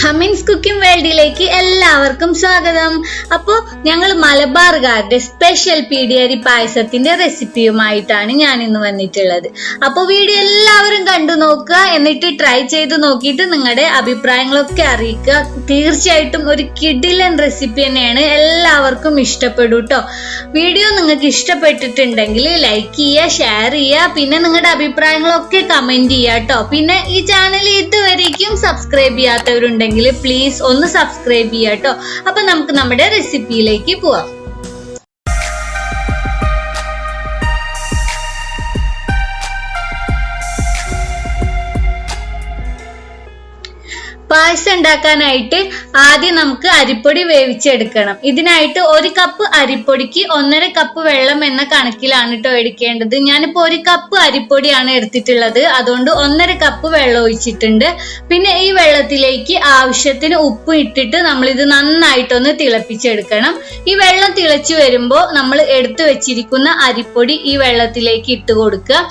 ഹമീൻസ് cooking വേൾഡിലേക്ക് എല്ലാവർക്കും സ്വാഗതം. അപ്പോൾ ഞങ്ങൾ മലബാറുകാരുടെ സ്പെഷ്യൽ പീടിയരി പായസത്തിന്റെ റെസിപ്പിയുമായിട്ടാണ് ഞാൻ ഇന്ന് വന്നിട്ടുള്ളത്. അപ്പോൾ വീഡിയോ എല്ലാവരും കണ്ടു നോക്കുക, എന്നിട്ട് ട്രൈ ചെയ്ത് നോക്കിയിട്ട് നിങ്ങളുടെ അഭിപ്രായങ്ങളൊക്കെ അറിയിക്കുക. തീർച്ചയായിട്ടും ഒരു കിടിലൻ റെസിപ്പി തന്നെയാണ്, എല്ലാവർക്കും ഇഷ്ടപ്പെടും കേട്ടോ. വീഡിയോ നിങ്ങൾക്ക് ഇഷ്ടപ്പെട്ടിട്ടുണ്ടെങ്കിൽ ലൈക്ക് ചെയ്യുക, ഷെയർ ചെയ്യുക, പിന്നെ നിങ്ങളുടെ അഭിപ്രായങ്ങളൊക്കെ കമന്റ് ചെയ്യുക കേട്ടോ. പിന്നെ ഈ ചാനൽ ഇതുവരേക്കും സബ്സ്ക്രൈബ് ചെയ്യാത്തവരുണ്ടെങ്കിൽ പ്ലീസ് ഒന്ന് സബ്സ്ക്രൈബ് ചെയ്യാട്ടോ. അപ്പൊ നമുക്ക് നമ്മുടെ റെസിപ്പിയിലേക്ക് പോവാം. പായസം ഉണ്ടാക്കാനായിട്ട് ആദ്യം നമുക്ക് അരിപ്പൊടി വേവിച്ചെടുക്കണം. ഇതിനായിട്ട് 1 കപ്പ് അരിപ്പൊടിക്ക് 1.5 കപ്പ് വെള്ളം എന്ന കണക്കിലാണ് കേട്ടോ എടുക്കേണ്ടത്. ഞാനിപ്പോ 1 കപ്പ് അരിപ്പൊടിയാണ് എടുത്തിട്ടുള്ളത്, അതുകൊണ്ട് 1.5 കപ്പ് വെള്ളം ഒഴിച്ചിട്ടുണ്ട്. പിന്നെ ഈ വെള്ളത്തിലേക്ക് ആവശ്യത്തിന് ഉപ്പ് ഇട്ടിട്ട് നമ്മൾ ഇത് നന്നായിട്ടൊന്ന് തിളപ്പിച്ചെടുക്കണം. ഈ വെള്ളം തിളച്ചു വരുമ്പോൾ നമ്മൾ എടുത്തു വെച്ചിരിക്കുന്ന അരിപ്പൊടി ഈ വെള്ളത്തിലേക്ക് ഇട്ട് കൊടുക്കുക.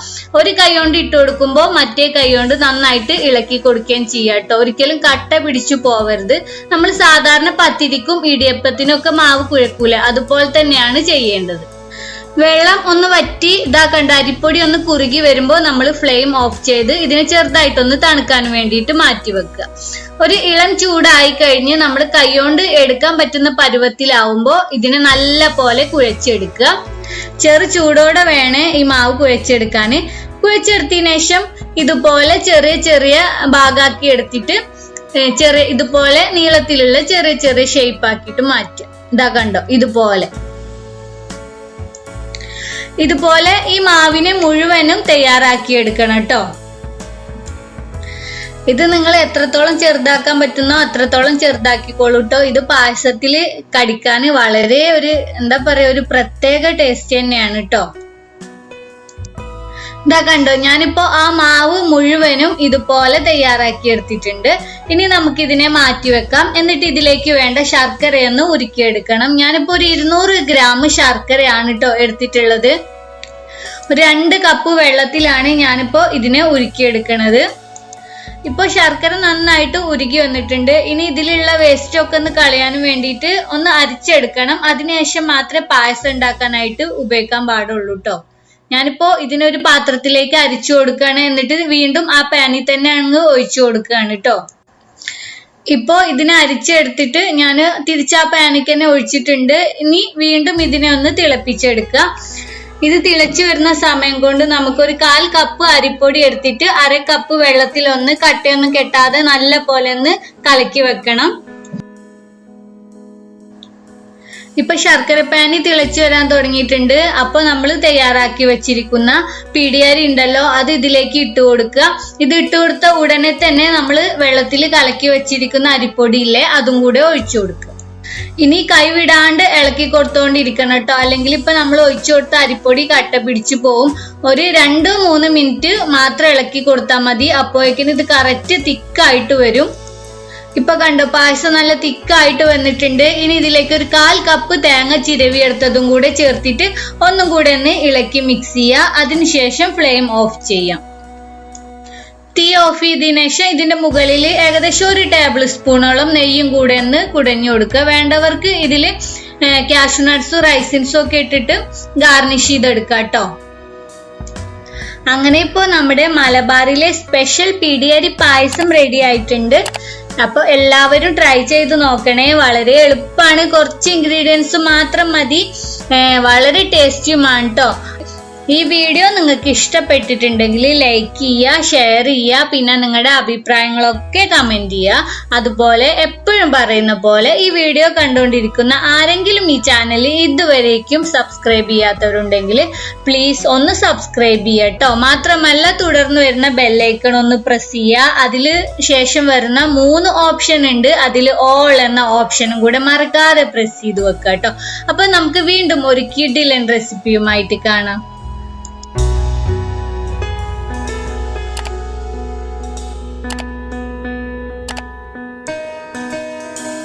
ഒരു കൈ കൊണ്ട് ഇട്ട് കൊടുക്കുമ്പോൾ മറ്റേ കൈ കൊണ്ട് നന്നായിട്ട് ഇളക്കി കൊടുക്കുകയും ചെയ്യാം കേട്ടോ. ഒരിക്കലും കട്ട പിടിച്ചു പോവരുത്. നമ്മൾ സാധാരണ പത്തിരിക്കും ഇടിയപ്പത്തിനും ഒക്കെ മാവ് കുഴക്കൂല, അതുപോലെ തന്നെയാണ് ചെയ്യേണ്ടത്. വെള്ളം ഒന്ന് വറ്റി ഇതാക്കണ്ട, അരിപ്പൊടി ഒന്ന് കുറുകി വരുമ്പോൾ നമ്മൾ ഫ്ലെയിം ഓഫ് ചെയ്ത് ഇതിനെ ചെറുതായിട്ടൊന്ന് തണുക്കാൻ വേണ്ടിയിട്ട് മാറ്റി വെക്കുക. ഒരു ഇളം ചൂടായി കഴിഞ്ഞ് നമ്മൾ കൈകൊണ്ട് എടുക്കാൻ പറ്റുന്ന പരുവത്തിലാവുമ്പോൾ ഇതിനെ നല്ല പോലെ കുഴച്ചെടുക്കുക. ചെറു ചൂടോടെ വേണേ ഈ മാവ് കുഴച്ചെടുക്കാന്. കുഴച്ചെടുത്തതിനു ശേഷം ഇതുപോലെ ചെറിയ ചെറിയ ഭാഗമാക്കി എടുത്തിട്ട് ഇതുപോലെ നീളത്തിലുള്ള ചെറിയ ചെറിയ ഷേപ്പ് ആക്കിയിട്ട് മാറ്റുക. ഇതാ കണ്ടോ, ഇതുപോലെ ഈ മാവിനെ മുഴുവനും തയ്യാറാക്കി എടുക്കണം കേട്ടോ. ഇത് നിങ്ങൾ എത്രത്തോളം ചെറുതാക്കാൻ പറ്റുന്നോ അത്രത്തോളം ചെറുതാക്കിക്കോളൂ കേട്ടോ. ഇത് പായസത്തില് കടിക്കാൻ വളരെ ഒരു പ്രത്യേക ടേസ്റ്റ് തന്നെയാണ് കേട്ടോ. ഇതാ കണ്ടോ, ഞാനിപ്പോ ആ മാവ് മുഴുവനും ഇതുപോലെ തയ്യാറാക്കി എടുത്തിട്ടുണ്ട്. ഇനി നമുക്ക് ഇതിനെ മാറ്റി വെക്കാം. എന്നിട്ട് ഇതിലേക്ക് വേണ്ട ശർക്കരയൊന്ന് ഉരുക്കിയെടുക്കണം. ഞാനിപ്പോ ഒരു 200 ഗ്രാം ശർക്കരയാണ് കേട്ടോ എടുത്തിട്ടുള്ളത്. 2 കപ്പ് വെള്ളത്തിലാണ് ഞാനിപ്പോ ഇതിനെ ഉരുക്കിയെടുക്കണത്. ഇപ്പൊ ശർക്കര നന്നായിട്ട് ഉരുകി വന്നിട്ടുണ്ട്. ഇനി ഇതിലുള്ള വേസ്റ്റ് ഒക്കെ ഒന്ന് കളയാൻ വേണ്ടിയിട്ട് ഒന്ന് അരിച്ചെടുക്കണം. അതിനുശേഷം മാത്രമേ പായസം ഉണ്ടാക്കാനായിട്ട് ഉപയോഗിക്കാൻ പാടുള്ളൂ കേട്ടോ. ഞാനിപ്പോ ഇതിനൊരു പാത്രത്തിലേക്ക് അരിച്ചു കൊടുക്കുകയാണ്, എന്നിട്ട് വീണ്ടും ആ പാനിൽ തന്നെ അങ്ങ് ഒഴിച്ചു കൊടുക്കുകയാണ് കേട്ടോ. ഇപ്പോ ഇതിനെ അരിച്ചെടുത്തിട്ട് ഞാൻ തിരിച്ച് ആ പാനിക്ക് തന്നെ ഒഴിച്ചിട്ടുണ്ട്. ഇനി വീണ്ടും ഇതിനെ ഒന്ന് തിളപ്പിച്ചെടുക്കുക. ഇത് തിളച്ചു വരുന്ന സമയം കൊണ്ട് നമുക്കൊരു 1/4 കപ്പ് അരിപ്പൊടി എടുത്തിട്ട് 1/2 കപ്പ് വെള്ളത്തിൽ ഒന്ന് കട്ടയൊന്നും കെട്ടാതെ നല്ല പോലെ ഒന്ന് കലക്കി വെക്കണം. ഇപ്പൊ ശർക്കര പാനി തിളച്ചു വരാൻ തുടങ്ങിയിട്ടുണ്ട്. അപ്പൊ നമ്മൾ തയ്യാറാക്കി വെച്ചിരിക്കുന്ന പിടിയരി ഉണ്ടല്ലോ, അത് ഇതിലേക്ക് ഇട്ട് കൊടുക്കുക. ഇത് ഇട്ട് കൊടുത്ത ഉടനെ തന്നെ നമ്മൾ വെള്ളത്തിൽ കലക്കി വെച്ചിരിക്കുന്ന അരിപ്പൊടി ഇല്ലേ, അതും കൂടെ ഒഴിച്ചു കൊടുക്കുക. ഇനി കൈവിടാണ്ട് ഇളക്കി കൊടുത്തോണ്ടിരിക്കണം കേട്ടോ, അല്ലെങ്കിൽ ഇപ്പൊ നമ്മൾ ഒഴിച്ചു കൊടുത്ത അരിപ്പൊടി കട്ട പിടിച്ചു പോവും. ഒരു 2-3 മിനിറ്റ് മാത്രം ഇളക്കി കൊടുത്താൽ മതി. അപ്പോഴേക്കിന് ഇത് കറക്റ്റ് തിക്കായിട്ട് വരും. ഇപ്പൊ കണ്ടോ, പായസം നല്ല തിക്കായിട്ട് വന്നിട്ടുണ്ട്. ഇനി ഇതിലേക്ക് ഒരു 1/4 കപ്പ് തേങ്ങ ചിരവി എടുത്തതും കൂടെ ചേർത്തിട്ട് ഒന്നും കൂടെ ഒന്ന് ഇളക്കി മിക്സ് ചെയ്യുക. അതിനുശേഷം ഫ്ലെയിം ഓഫ് ചെയ്യാം. തീ ഓഫ് ചെയ്തതിനു ശേഷം ഇതിന്റെ മുകളിൽ ഏകദേശം 1 ടേബിൾ സ്പൂണോളം നെയ്യും കൂടെ ഒന്ന് കുടഞ്ഞു കൊടുക്കുക. വേണ്ടവർക്ക് ഇതില് കാഷ്യൂ നട്ട്സും റൈസിൻസും ഒക്കെ ഇട്ടിട്ട് ഗാർണിഷ് ചെയ്തെടുക്കാം കേട്ടോ. അങ്ങനെ ഇപ്പോ നമ്മുടെ മലബാറിലെ സ്പെഷ്യൽ പിടിയരി പായസം റെഡി ആയിട്ടുണ്ട്. അപ്പൊ എല്ലാവരും ട്രൈ ചെയ്ത് നോക്കണേ. വളരെ എളുപ്പമാണ്, കുറച്ച് ഇൻഗ്രീഡിയൻസ് മാത്രം മതി, വളരെ ടേസ്റ്റിയുമാണ് കേട്ടോ. ഈ വീഡിയോ നിങ്ങൾക്ക് ഇഷ്ടപ്പെട്ടിട്ടുണ്ടെങ്കിൽ ലൈക്ക് ചെയ്യുക, ഷെയർ ചെയ്യുക, പിന്നെ നിങ്ങളുടെ അഭിപ്രായങ്ങളൊക്കെ കമന്റ് ചെയ്യുക. അതുപോലെ എപ്പോഴും പറയുന്ന പോലെ ഈ വീഡിയോ കണ്ടുകൊണ്ടിരിക്കുന്ന ആരെങ്കിലും ഈ ചാനൽ ഇതുവരേക്കും സബ്സ്ക്രൈബ് ചെയ്യാത്തവരുണ്ടെങ്കിൽ പ്ലീസ് ഒന്ന് സബ്സ്ക്രൈബ് ചെയ്യട്ടോ. മാത്രമല്ല തുടർന്ന് വരുന്ന ബെല്ലൈക്കൺ ഒന്ന് പ്രസ് ചെയ്യുക. അതില് ശേഷം വരുന്ന 3 ഓപ്ഷൻ ഉണ്ട്, അതിൽ ഓൾ എന്ന ഓപ്ഷനും കൂടെ മറക്കാതെ പ്രസ് ചെയ്ത് വെക്കുക കേട്ടോ. അപ്പൊ നമുക്ക് വീണ്ടും ഒരു കിടിലൻ റെസിപ്പിയുമായിട്ട് കാണാം.